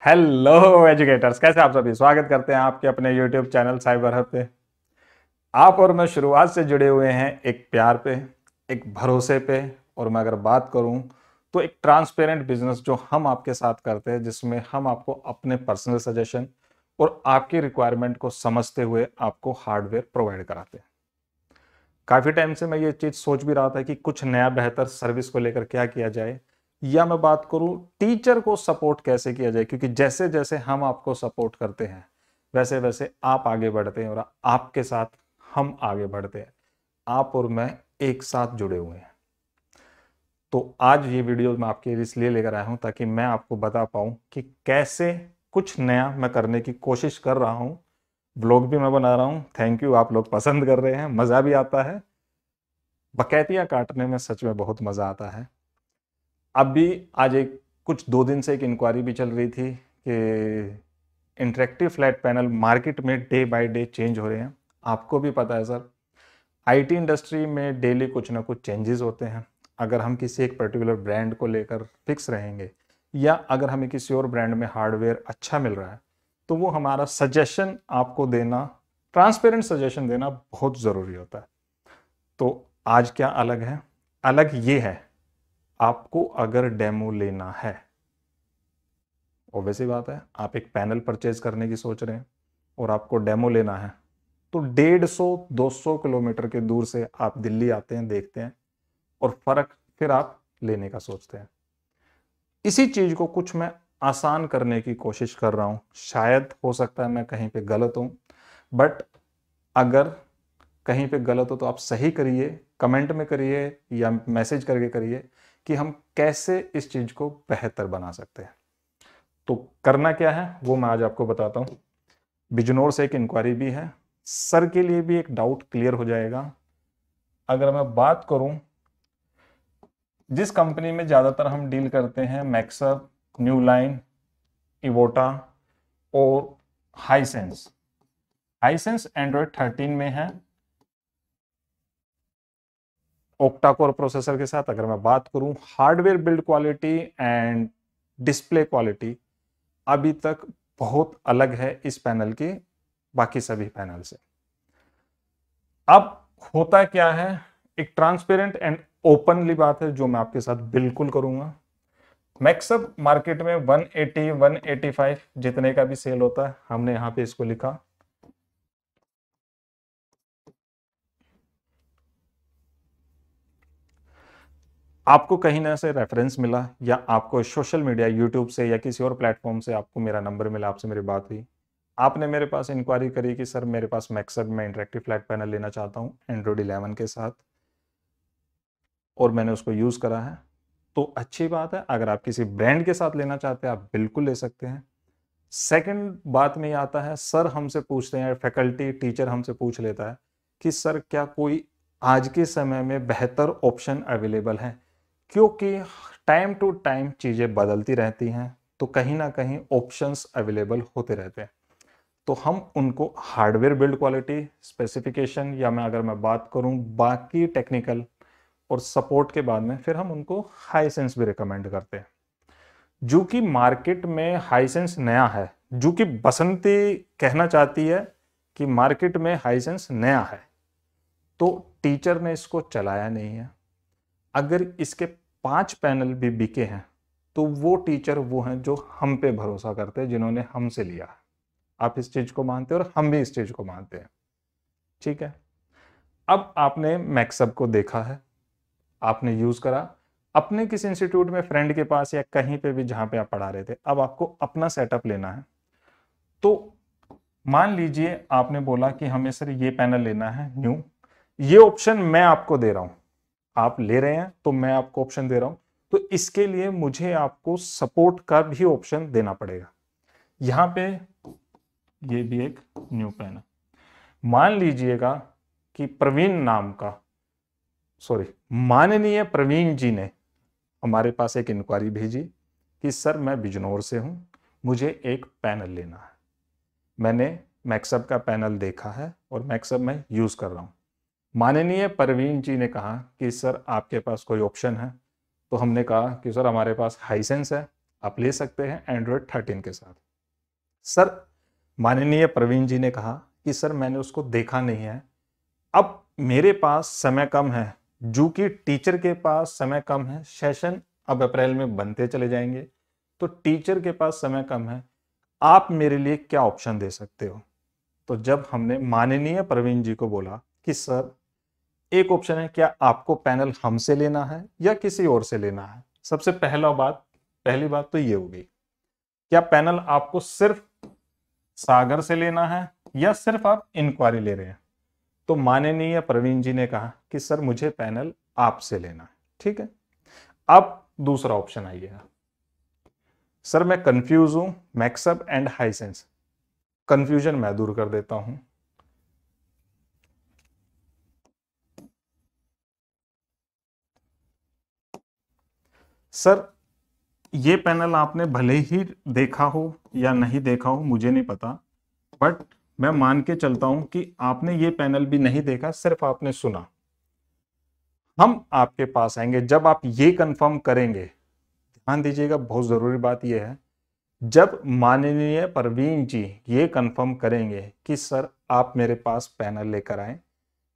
Hello educators, कैसे आप सभी। स्वागत करते हैं आपके अपने यूट्यूब चैनल साइबर हब पे। आप और मैं शुरुआत से जुड़े हुए हैं एक प्यार पे, एक भरोसे पे, और मैं अगर बात करूं तो एक ट्रांसपेरेंट बिजनेस जो हम आपके साथ करते हैं, जिसमें हम आपको अपने पर्सनल सजेशन और आपकी रिक्वायरमेंट को समझते हुए आपको हार्डवेयर प्रोवाइड कराते हैं। काफ़ी टाइम से मैं ये चीज़ सोच भी रहा था कि कुछ नया बेहतर सर्विस को लेकर क्या किया जाए, या मैं बात करूं टीचर को सपोर्ट कैसे किया जाए, क्योंकि जैसे जैसे हम आपको सपोर्ट करते हैं वैसे वैसे आप आगे बढ़ते हैं और आपके साथ हम आगे बढ़ते हैं। आप और मैं एक साथ जुड़े हुए हैं। तो आज ये वीडियो मैं आपके इसलिए लेकर आया हूं ताकि मैं आपको बता पाऊं कि कैसे कुछ नया मैं करने की कोशिश कर रहा हूं। ब्लॉग भी मैं बना रहा हूं। थैंक यू, आप लोग पसंद कर रहे हैं, मज़ा भी आता है। बकैतियां काटने में सच में बहुत मज़ा आता है। अब भी आज एक कुछ 2 दिन से एक इंक्वायरी भी चल रही थी कि इंटरेक्टिव फ्लैट पैनल मार्केट में डे बाय डे चेंज हो रहे हैं। आपको भी पता है सर, आईटी इंडस्ट्री में डेली कुछ ना कुछ चेंजेस होते हैं। अगर हम किसी एक पर्टिकुलर ब्रांड को लेकर फिक्स रहेंगे, या अगर हमें किसी और ब्रांड में हार्डवेयर अच्छा मिल रहा है, तो वो हमारा सजेशन आपको देना, ट्रांसपेरेंट सजेशन देना बहुत ज़रूरी होता है। तो आज क्या अलग है? अलग ये है, आपको अगर डेमो लेना है, ऑब्वियसली बात है, आप एक पैनल परचेज करने की सोच रहे हैं और आपको डेमो लेना है, तो 150-200 किलोमीटर के दूर से आप दिल्ली आते हैं, देखते हैं, और फर्क फिर आप लेने का सोचते हैं। इसी चीज को कुछ मैं आसान करने की कोशिश कर रहा हूं। शायद हो सकता है मैं कहीं पे गलत हूं, बट अगर कहीं पे गलत हो तो आप सही करिए, कमेंट में करिए या मैसेज करके करिए कि हम कैसे इस चीज को बेहतर बना सकते हैं। तो करना क्या है वो मैं आज आपको बताता हूं। बिजनौर से एक इंक्वायरी भी है, सर के लिए भी एक डाउट क्लियर हो जाएगा। अगर मैं बात करूं, जिस कंपनी में ज्यादातर हम डील करते हैं, मैक्सअप, न्यू लाइन, इवोटा और हाईसेंस। हाईसेंस एंड्रॉयड 13 में है, ओक्टा कोर प्रोसेसर के साथ। अगर मैं बात करूं hardware build quality and display quality, अभी तक बहुत अलग है इस पैनल की बाकी सभी पैनल से। अब होता क्या है, एक ट्रांसपेरेंट एंड ओपनली बात है जो मैं आपके साथ बिल्कुल करूंगा। मैक्सअप मार्केट में 180, 185 जितने का भी सेल होता है, हमने यहां पे इसको लिखा। आपको कहीं ना से रेफरेंस मिला, या आपको सोशल मीडिया, यूट्यूब से या किसी और प्लेटफॉर्म से आपको मेरा नंबर मिला, आपसे मेरी बात हुई, आपने मेरे पास इंक्वायरी करी कि सर मेरे पास मैक्सअप में इंटरेक्टिव फ्लैट पैनल लेना चाहता हूं एंड्रॉइड 11 के साथ, और मैंने उसको यूज करा है। तो अच्छी बात है, अगर आप किसी ब्रांड के साथ लेना चाहते हैं आप बिल्कुल ले सकते हैं। सेकंड बात में ये आता है, सर हमसे पूछते हैं, फैकल्टी टीचर हमसे पूछ लेता है कि सर क्या कोई आज के समय में बेहतर ऑप्शन अवेलेबल है, क्योंकि टाइम टू टाइम चीजें बदलती रहती हैं, तो कहीं ना कहीं ऑप्शंस अवेलेबल होते रहते हैं। तो हम उनको हार्डवेयर बिल्ड क्वालिटी स्पेसिफिकेशन, या मैं अगर मैं बात करूं बाकी टेक्निकल और सपोर्ट के बाद में, फिर हम उनको हाईसेंस भी रिकमेंड करते हैं। जो कि मार्केट में हाईसेंस नया है, जो कि बसंती कहना चाहती है कि मार्केट में हाईसेंस नया है, तो टीचर ने इसको चलाया नहीं है। अगर इसके 5 पैनल भी बिके हैं तो वो टीचर वो हैं जो हम पे भरोसा करते हैं, जिन्होंने हमसे लिया है। आप इस चीज को मानते हैं और हम भी इस चीज को मानते हैं, ठीक है। अब आपने मैक्सअप को देखा है, आपने यूज करा अपने किसी इंस्टीट्यूट में, फ्रेंड के पास या कहीं पे भी जहां पे आप पढ़ा रहे थे। अब आपको अपना सेटअप लेना है, तो मान लीजिए आपने बोला कि हमें सर ये पैनल लेना है न्यू, ये ऑप्शन मैं आपको दे रहा हूं, आप ले रहे हैं तो मैं आपको ऑप्शन दे रहा हूं, तो इसके लिए मुझे आपको सपोर्ट का भी ऑप्शन देना पड़ेगा। यहां पे ये भी एक न्यू पैनल, मान लीजिएगा कि प्रवीण नाम का, सॉरी, माननीय प्रवीण जी ने हमारे पास एक इंक्वायरी भेजी कि सर मैं बिजनौर से हूं, मुझे एक पैनल लेना है। मैंने मैक्सअप का पैनल देखा है और मैक्सअप में यूज कर रहा हूं। माननीय प्रवीण जी ने कहा कि सर आपके पास कोई ऑप्शन है, तो हमने कहा कि सर हमारे पास हाईसेंस है, आप ले सकते हैं एंड्रॉयड 13 के साथ। सर माननीय प्रवीण जी ने कहा कि सर मैंने उसको देखा नहीं है, अब मेरे पास समय कम है, जो कि टीचर के पास समय कम है, सेशन अब अप्रैल में बनते चले जाएंगे, तो टीचर के पास समय कम है, आप मेरे लिए क्या ऑप्शन दे सकते हो। तो जब हमने माननीय प्रवीण जी को बोला कि सर एक ऑप्शन है, क्या आपको पैनल हमसे लेना है या किसी और से लेना है। सबसे पहली बात तो ये होगी, क्या पैनल आपको सिर्फ सागर से लेना है या सिर्फ आप इंक्वायरी ले रहे हैं। तो माननीय प्रवीण जी ने कहा कि सर मुझे पैनल आपसे लेना है। ठीक है, अब दूसरा ऑप्शन आइए। सर मैं कंफ्यूज हूं मैक्सअप एंड हाइसेंस, कंफ्यूजन मैं दूर कर देता हूं। सर ये पैनल आपने भले ही देखा हो या नहीं देखा हो मुझे नहीं पता, बट मैं मान के चलता हूं कि आपने ये पैनल भी नहीं देखा, सिर्फ आपने सुना। हम आपके पास आएंगे जब आप ये कंफर्म करेंगे। ध्यान दीजिएगा, बहुत जरूरी बात यह है, जब माननीय प्रवीण जी ये कंफर्म करेंगे कि सर आप मेरे पास पैनल लेकर आए,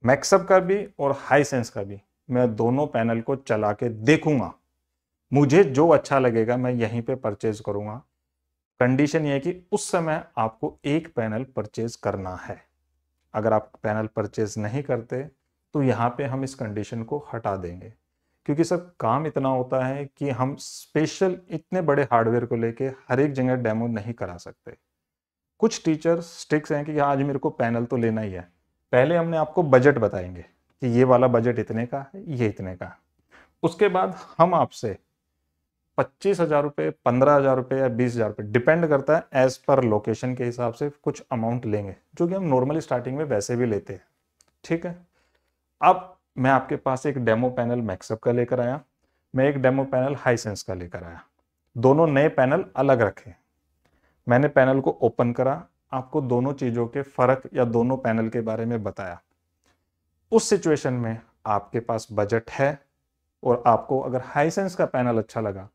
मैक्सअप का भी और हाइसेंस का भी, मैं दोनों पैनल को चला के देखूंगा, मुझे जो अच्छा लगेगा मैं यहीं पे परचेज करूंगा। कंडीशन ये है कि उस समय आपको एक पैनल परचेज करना है। अगर आप पैनल परचेज नहीं करते तो यहाँ पे हम इस कंडीशन को हटा देंगे, क्योंकि सर काम इतना होता है कि हम स्पेशल इतने बड़े हार्डवेयर को लेके हर एक जगह डेमो नहीं करा सकते। कुछ टीचर्स स्ट्रिक्ट हैं कि आज मेरे को पैनल तो लेना ही है। पहले हमने आपको बजट बताएंगे कि ये वाला बजट इतने का है, ये इतने का है। उसके बाद हम आपसे 25,000 रुपये, 15,000 रुपये या 20,000 रुपये, डिपेंड करता है एज पर लोकेशन के हिसाब से कुछ अमाउंट लेंगे, जो कि हम नॉर्मली स्टार्टिंग में वैसे भी लेते हैं। ठीक है, अब मैं आपके पास एक डेमो पैनल मैक्सअप का लेकर आया, मैं एक डेमो पैनल हाइसेंस का लेकर आया, दोनों नए पैनल अलग रखे। मैंने पैनल को ओपन करा, आपको दोनों चीजों के फर्क या दोनों पैनल के बारे में बताया। उस सिचुएशन में आपके पास बजट है और आपको अगर हाइसेंस का पैनल अच्छा लगा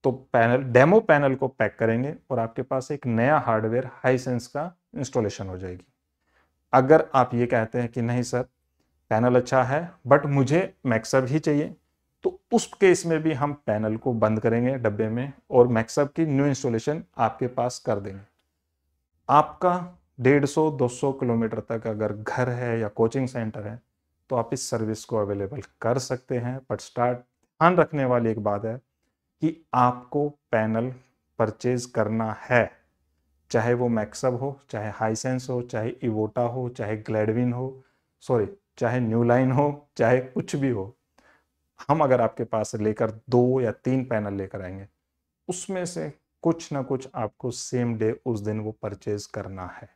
तो पैनल, डेमो पैनल को पैक करेंगे और आपके पास एक नया हार्डवेयर हाइसेंस का इंस्टॉलेशन हो जाएगी। अगर आप ये कहते हैं कि नहीं सर पैनल अच्छा है बट मुझे मैक्सअप ही चाहिए, तो उस केस में भी हम पैनल को बंद करेंगे डब्बे में और मैक्सअप की न्यू इंस्टॉलेशन आपके पास कर देंगे। आपका 150-200 किलोमीटर तक अगर घर है या कोचिंग सेंटर है तो आप इस सर्विस को अवेलेबल कर सकते हैं। बट ध्यान रखने वाली एक बात है कि आपको पैनल परचेज करना है, चाहे वो मैक्सअप हो, चाहे हाइसेंस हो, चाहे इवोटा हो, चाहे ग्लैडविन हो, चाहे न्यू लाइन हो, चाहे कुछ भी हो। हम अगर आपके पास लेकर 2 या 3 पैनल लेकर आएंगे, उसमें से कुछ ना कुछ आपको सेम डे उस दिन वो परचेज करना है,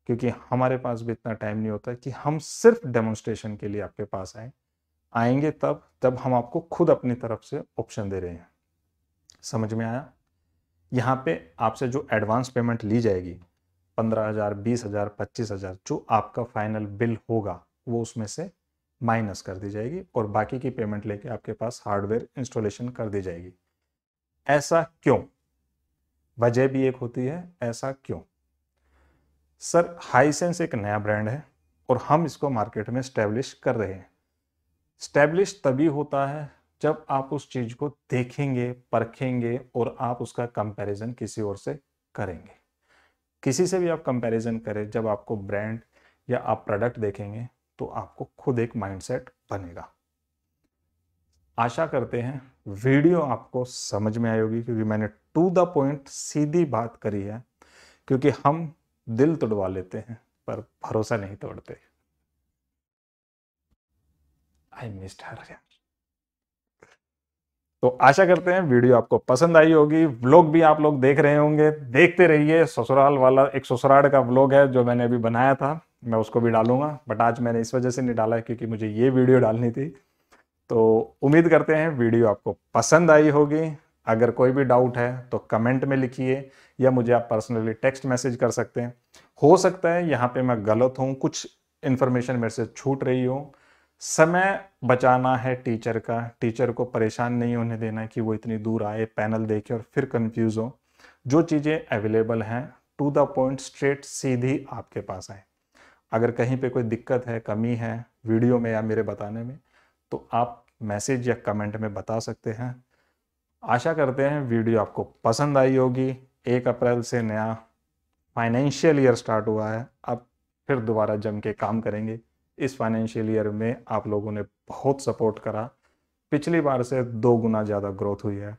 क्योंकि हमारे पास भी इतना टाइम नहीं होता कि हम सिर्फ डेमोन्स्ट्रेशन के लिए आपके पास आएंगे तब हम आपको खुद अपनी तरफ से ऑप्शन दे रहे हैं। समझ में आया। यहाँ पे आपसे जो एडवांस पेमेंट ली जाएगी 15,000, 20,000, 25,000, जो आपका फाइनल बिल होगा वो उसमें से माइनस कर दी जाएगी और बाकी की पेमेंट लेके आपके पास हार्डवेयर इंस्टॉलेशन कर दी जाएगी। ऐसा क्यों? वजह भी एक होती है, ऐसा क्यों? सर हाइसेंस एक नया ब्रांड है और हम इसको मार्केट में स्टैब्लिश कर रहे हैं। स्टैब्लिश तभी होता है जब आप उस चीज को देखेंगे, परखेंगे और आप उसका कंपैरिजन किसी और से करेंगे। किसी से भी आप कंपैरिजन करें, जब आपको ब्रांड या आप प्रोडक्ट देखेंगे तो आपको खुद एक माइंडसेट बनेगा। आशा करते हैं वीडियो आपको समझ में आई होगी, क्योंकि मैंने टू द पॉइंट सीधी बात करी है, क्योंकि हम दिल तोड़वा लेते हैं पर भरोसा नहीं तोड़ते। आई मिस्ड हर। तो आशा करते हैं वीडियो आपको पसंद आई होगी। व्लॉग भी आप लोग देख रहे होंगे, देखते रहिए। ससुराल वाला एक ससुराल का व्लॉग है जो मैंने अभी बनाया था, मैं उसको भी डालूंगा, बट आज मैंने इस वजह से नहीं डाला क्योंकि मुझे ये वीडियो डालनी थी। तो उम्मीद करते हैं वीडियो आपको पसंद आई होगी। अगर कोई भी डाउट है तो कमेंट में लिखिए या मुझे आप पर्सनली टेक्स्ट मैसेज कर सकते हैं। हो सकता है यहाँ पे मैं गलत हूँ, कुछ इन्फॉर्मेशन मेरे से छूट रही हो, समय बचाना है टीचर का, टीचर को परेशान नहीं होने देना कि वो इतनी दूर आए, पैनल देखे और फिर कंफ्यूज हो। जो चीज़ें अवेलेबल हैं टू द पॉइंट, स्ट्रेट सीधी आपके पास आए। अगर कहीं पे कोई दिक्कत है, कमी है वीडियो में या मेरे बताने में, तो आप मैसेज या कमेंट में बता सकते हैं। आशा करते हैं वीडियो आपको पसंद आई होगी। 1 अप्रैल से नया फाइनेंशियल ईयर स्टार्ट हुआ है, अब फिर दोबारा जम के काम करेंगे। इस फाइनेंशियल ईयर में आप लोगों ने बहुत सपोर्ट करा, पिछली बार से 2 गुना ज़्यादा ग्रोथ हुई है।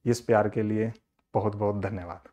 इस प्यार के लिए बहुत बहुत धन्यवाद।